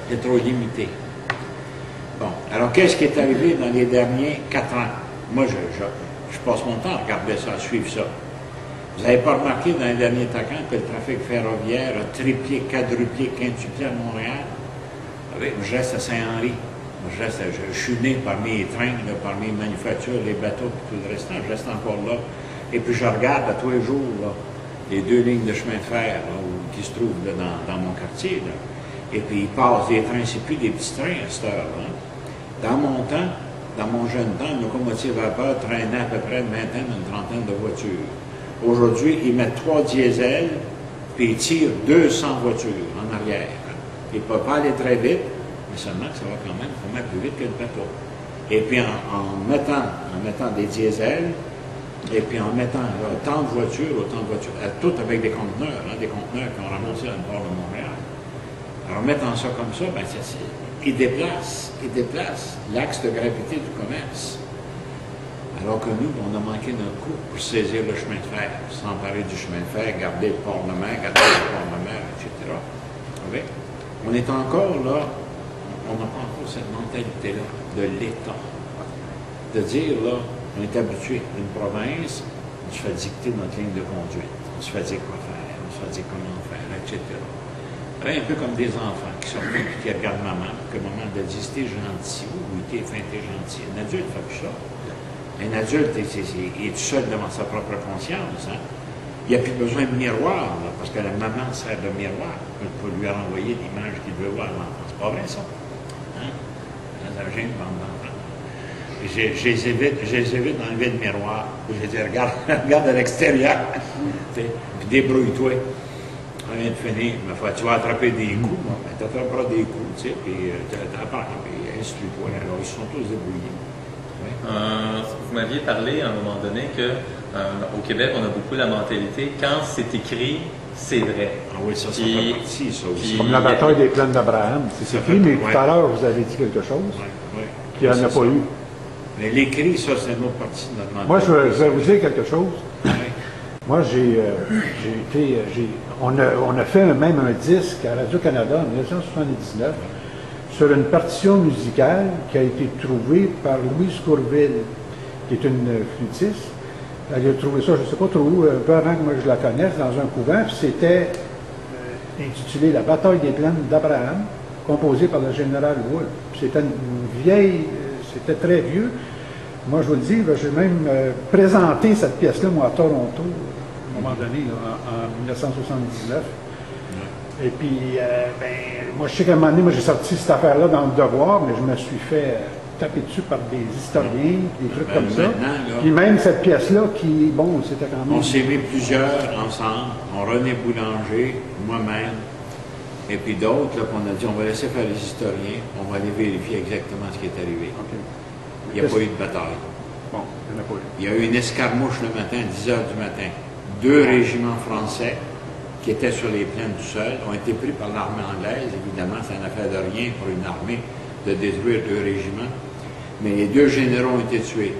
C'est trop limité. Bon, alors qu'est-ce qui est arrivé dans les derniers 4 ans? Moi, je passe mon temps à regarder ça, à suivre ça. Vous n'avez pas remarqué dans les derniers 4 ans que le trafic ferroviaire a triplé, quadruplé, quintuplé à Montréal? Oui, je reste à Saint-Henri. Je suis né parmi les trains, là, parmi les manufactures, les bateaux et tout le restant. Je reste encore là. Et puis je regarde à tous les jours là, les 2 lignes de chemin de fer là, qui se trouvent là, dans mon quartier. Là. Et puis ils passent des trains, c'est plus des petits trains à cette heure. Hein. Dans mon temps, dans mon jeune temps, une locomotive à vapeur traînait à peu près une vingtaine, une trentaine de voitures. Aujourd'hui, ils mettent 3 diesels, puis ils tirent 200 voitures en arrière. Ils ne peuvent pas aller très vite, mais seulement que ça va quand même plus vite que le bateau. Et puis en mettant des diesels, et puis en mettant autant de voitures, toutes avec des conteneurs, hein, des conteneurs qui ont ramassé dans le port de Montréal. Alors, en mettant ça comme ça, ben, ils déplacent l'axe de gravité du commerce. Alors que nous, on a manqué notre coup pour saisir le chemin de fer, s'emparer du chemin de fer, garder le port de mer, etc. Oui. On est encore là, on n'a pas encore cette mentalité-là de l'État. De dire, là, on est habitué d'une province, on se fait dicter notre ligne de conduite, on se fait dire quoi faire, on se fait dire comment faire, etc. Un peu comme des enfants qui sortent et qui regardent maman, que maman a dit c'était gentil, ou t'es fin, t'es gentil. Un adulte ne fait plus ça. Un adulte il est tout seul devant sa propre conscience. Hein? Il n'y a plus besoin de miroir, là, parce que la maman sert de miroir pour lui renvoyer l'image qu'il veut voir à l'enfant. C'est pas vrai, ça? Hein? Dans un jeune bande d'enfants. Je les évite d'enlever le miroir. Je dis, regarde à l'extérieur, puis débrouille-toi. On vient de finir, mais tu vas attraper des coups, tu attraperas des coups, tu sais, puis tu apprends, puis instruis-toi. Alors, ils sont tous débrouillés. Oui. Vous m'aviez parlé à un moment donné qu'au Québec, on a beaucoup la mentalité, quand c'est écrit, c'est vrai. Ah oui, ça fait partie, ça aussi. Comme la bataille des plaines d'Abraham, c'est écrit, mais tout à l'heure, vous avez dit quelque chose qu'il n'y en a pas eu. Mais l'écrit, ça, c'est une autre partie de notre mentalité. Moi, je vais vous dire quelque chose. Oui. Moi, on a fait même un disque à Radio-Canada en 1979 sur une partition musicale qui a été trouvée par Louise Courville, qui est une flûtiste. Elle a trouvé ça, je ne sais pas trop où, un peu avant que moi je la connaisse, dans un couvent, puis c'était intitulé La bataille des plaines d'Abraham, composé par le général Wolfe. C'était une vieille, c'était très vieux. Moi, je vous le dis, j'ai même présenté cette pièce-là, moi, à Toronto, à un moment donné, là, en 1979. Et puis, moi, je sais qu'à un moment donné, moi, j'ai sorti cette affaire-là dans le Devoir, mais je me suis fait taper dessus par des historiens, des trucs comme ça. Là, puis même cette pièce-là, qui, bon, c'était quand même... On s'est mis plusieurs ensemble, René Boulanger, moi-même, et puis d'autres, là, qu'on a dit, on va laisser faire les historiens, on va aller vérifier exactement ce qui est arrivé. Okay. Il n'y a pas eu de bataille. Bon, il n'y en a pas eu. Il y a eu une escarmouche le matin, à 10 h du matin. 2 régiments français qui étaient sur les plaines tout seuls ont été pris par l'armée anglaise. Évidemment, c'est une affaire de rien pour une armée de détruire 2 régiments. Mais les 2 généraux ont été tués.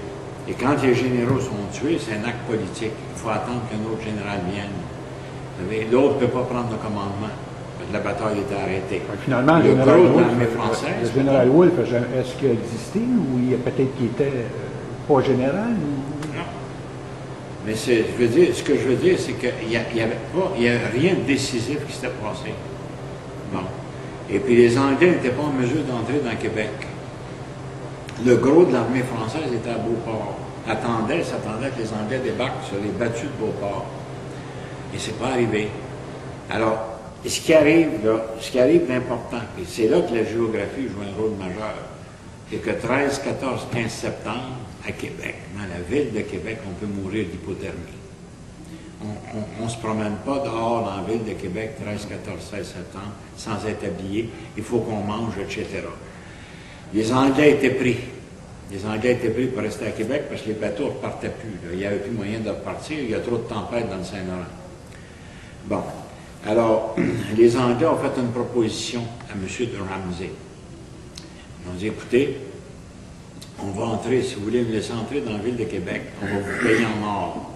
Et quand les généraux sont tués, c'est un acte politique. Il faut attendre qu'un autre général vienne. L'autre ne peut pas prendre le commandement. La bataille était arrêtée. Finalement, le gros de l'armée française. Le général Wolfe, est-ce qu'il a existé ou il y a peut-être qu'il était pas général? Non. Mais ce que je veux dire, c'est qu'il n'y a rien de décisif qui s'était passé. Bon. Et puis les Anglais n'étaient pas en mesure d'entrer dans Québec. Le gros de l'armée française était à Beauport. S'attendait que les Anglais débarquent sur les battues de Beauport. Et c'est pas arrivé. Alors, ce qui arrive d'important, et c'est là que la géographie joue un rôle majeur, c'est que 13, 14, 15 septembre, à Québec, dans la ville de Québec, on peut mourir d'hypothermie. On ne se promène pas dehors dans la ville de Québec, 13, 14, 16 septembre, sans être habillé, il faut qu'on mange, etc. Les Anglais étaient pris. Les Anglais étaient pris pour rester à Québec parce que les bateaux ne repartaient plus. Là. Il n'y avait plus moyen de repartir, il y a trop de tempêtes dans le Saint-Laurent. Bon. Alors, les Anglais ont fait une proposition à M. de Ramsay. Ils ont dit, écoutez, on va entrer, si vous voulez me laisser entrer dans la ville de Québec, on va vous payer en or.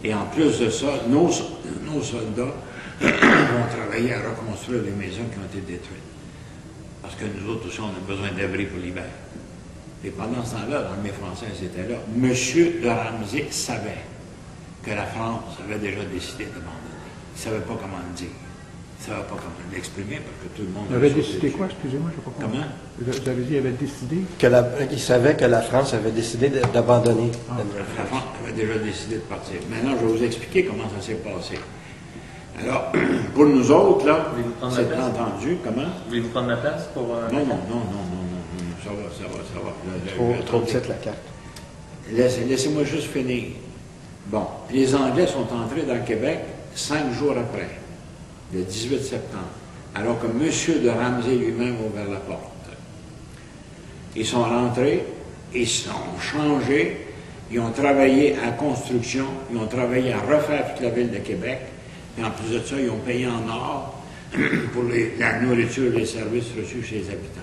Et en plus de ça, nos soldats vont travailler à reconstruire les maisons qui ont été détruites. parce que nous autres aussi, on a besoin d'abri pour l'hiver. Et pendant ce temps-là, l'armée française était là. Monsieur de Ramsay savait que la France avait déjà décidé d'abandonner. Il ne savait pas comment le dire. Il ne savait pas comment l'exprimer, parce que tout le monde... Il avait décidé quoi, excusez-moi, je ne sais pas comment. Comment? Vous avez dit qu'il avait décidé? Il savait que la France avait décidé d'abandonner. La France avait déjà décidé de partir. Maintenant, je vais vous expliquer comment ça s'est passé. Alors, pour nous autres, là, c'est entendu. Comment? Voulez-vous prendre ma place pour... Non. Ça va. Trop petite la carte. Laissez-moi juste finir. Bon, les Anglais sont entrés dans le Québec 5 jours après, le 18 septembre, alors que M. de Ramsay lui-même a ouvert la porte. Ils sont rentrés, ils sont changés, ils ont travaillé à la construction, ils ont travaillé à refaire toute la ville de Québec, et en plus de ça, ils ont payé en or pour la nourriture et les services reçus chez les habitants.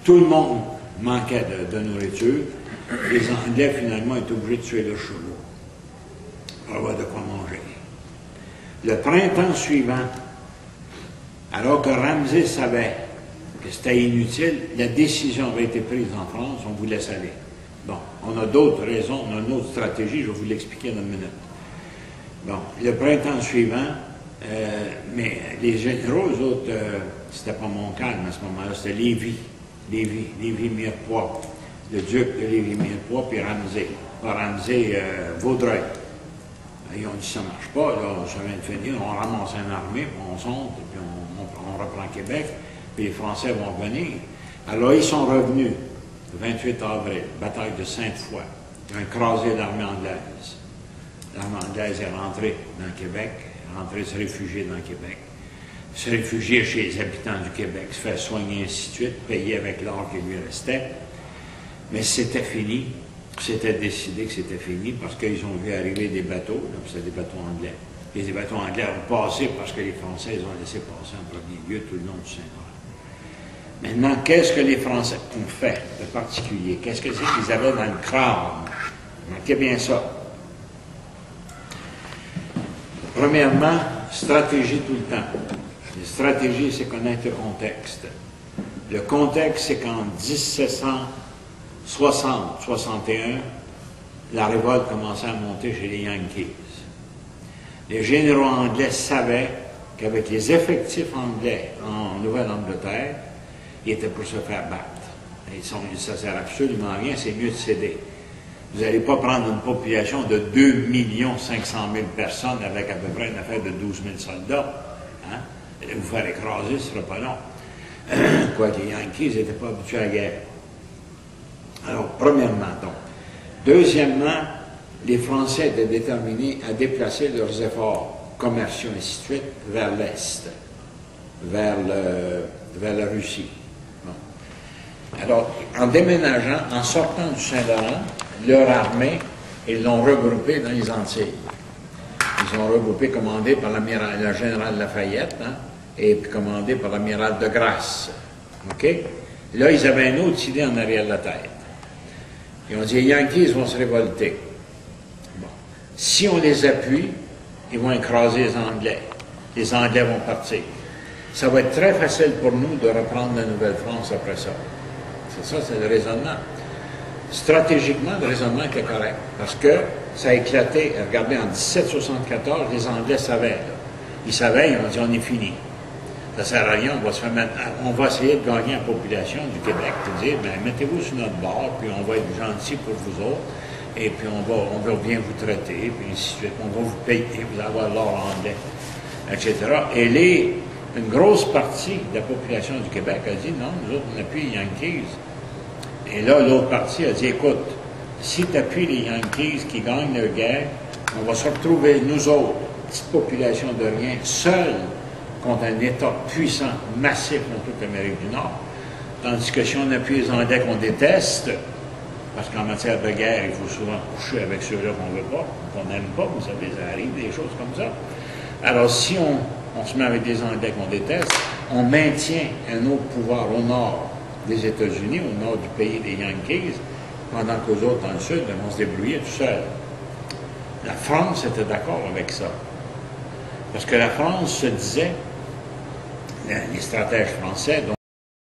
Tout le monde manquait de nourriture. Les Anglais, finalement, étaient obligés de tuer leurs chevaux pour avoir de quoi manger. Le printemps suivant, alors que Ramsay savait que c'était inutile, la décision avait été prise en France, on vous laisse aller. Bon, on a d'autres raisons, on a une autre stratégie, je vais vous l'expliquer dans une minute. Bon, le printemps suivant, mais les généraux, eux autres, c'était pas Montcalm à ce moment-là, c'était Lévis-Mirepoix, le duc de Lévis-Mirepoix, puis Ramsay. Pas Ramsay, Vaudreuil. Ils ont dit, ça ne marche pas, là, ça vient de finir, on ramasse une armée, puis on sonde, puis on reprend Québec, puis les Français vont venir. Alors, ils sont revenus, le 28 avril, bataille de Sainte-Foy. Ils ont écrasé l'armée anglaise. L'armée anglaise est rentrée dans le Québec, rentrée se réfugier dans le Québec, se réfugier chez les habitants du Québec, se faire soigner, ainsi de suite, payer avec l'or qui lui restait. Mais c'était fini. C'était décidé que c'était fini parce qu'ils ont vu arriver des bateaux, c'était des bateaux anglais. Et les bateaux anglais ont passé parce que les Français ont laissé passer en premier lieu tout le long du Saint-Laurent. Maintenant, qu'est-ce que les Français ont fait de particulier? Qu'est-ce que c'est qu'ils avaient dans le crâne? Remarquez bien ça. Premièrement, stratégie tout le temps. La stratégie, c'est connaître le contexte. Le contexte, c'est qu'en 1760-61, la révolte commençait à monter chez les Yankees. Les généraux anglais savaient qu'avec les effectifs anglais en Nouvelle-Angleterre, ils étaient pour se faire battre. Ça ne sert absolument à rien, c'est mieux de céder. Vous n'allez pas prendre une population de 2 500 000 personnes avec à peu près une affaire de 12 000 soldats. Hein? Vous allez vous faire écraser, ce ne sera pas long. Quoique les Yankees n'étaient pas habitués à la guerre. Alors, premièrement, donc. Deuxièmement, les Français étaient déterminés à déplacer leurs efforts commerciaux, et ainsi de suite, vers l'Est, vers la Russie. Bon. Alors, en déménageant, en sortant du Saint-Laurent, leur armée, ils l'ont regroupée dans les Antilles. Ils ont regroupé, commandé par le général Lafayette, hein, et puis commandé par l'amiral de Grasse. OK? Là, ils avaient une autre idée en arrière de la tête. Ils ont dit, les Yankees vont se révolter. Bon. Si on les appuie, ils vont écraser les Anglais. Les Anglais vont partir. Ça va être très facile pour nous de reprendre la Nouvelle-France après ça. C'est ça, c'est le raisonnement. Stratégiquement, le raisonnement était correct. Parce que ça a éclaté. Regardez, en 1774, les Anglais savaient. Là. Ils savaient, ils ont dit, on est fini. Ça ne sert à rien, on va essayer de gagner la population du Québec, de dire, ben, mettez-vous sur notre bord, puis on va être gentil pour vous autres, et puis on va bien vous traiter, puis ainsi de suite, on va vous payer, vous allez avoir l'or anglais, etc. Et une grosse partie de la population du Québec a dit, non, nous autres, on appuie les Yankees. Et là, l'autre partie a dit, écoute, si tu appuies les Yankees qui gagnent leur guerre, on va se retrouver, nous autres, petite population de rien, seuls, contre un État puissant, massif dans toute l'Amérique du Nord. Tandis que si on appuie les Anglais qu'on déteste, parce qu'en matière de guerre, il faut souvent coucher avec ceux-là qu'on ne veut pas, qu'on n'aime pas, vous savez, ça arrive, des choses comme ça. Alors, si on se met avec des Anglais qu'on déteste, on maintient un autre pouvoir au nord des États-Unis, au nord du pays des Yankees, pendant qu'eux autres, dans le sud, vont se débrouiller tout seuls. La France était d'accord avec ça. Parce que la France se disait, les stratèges français,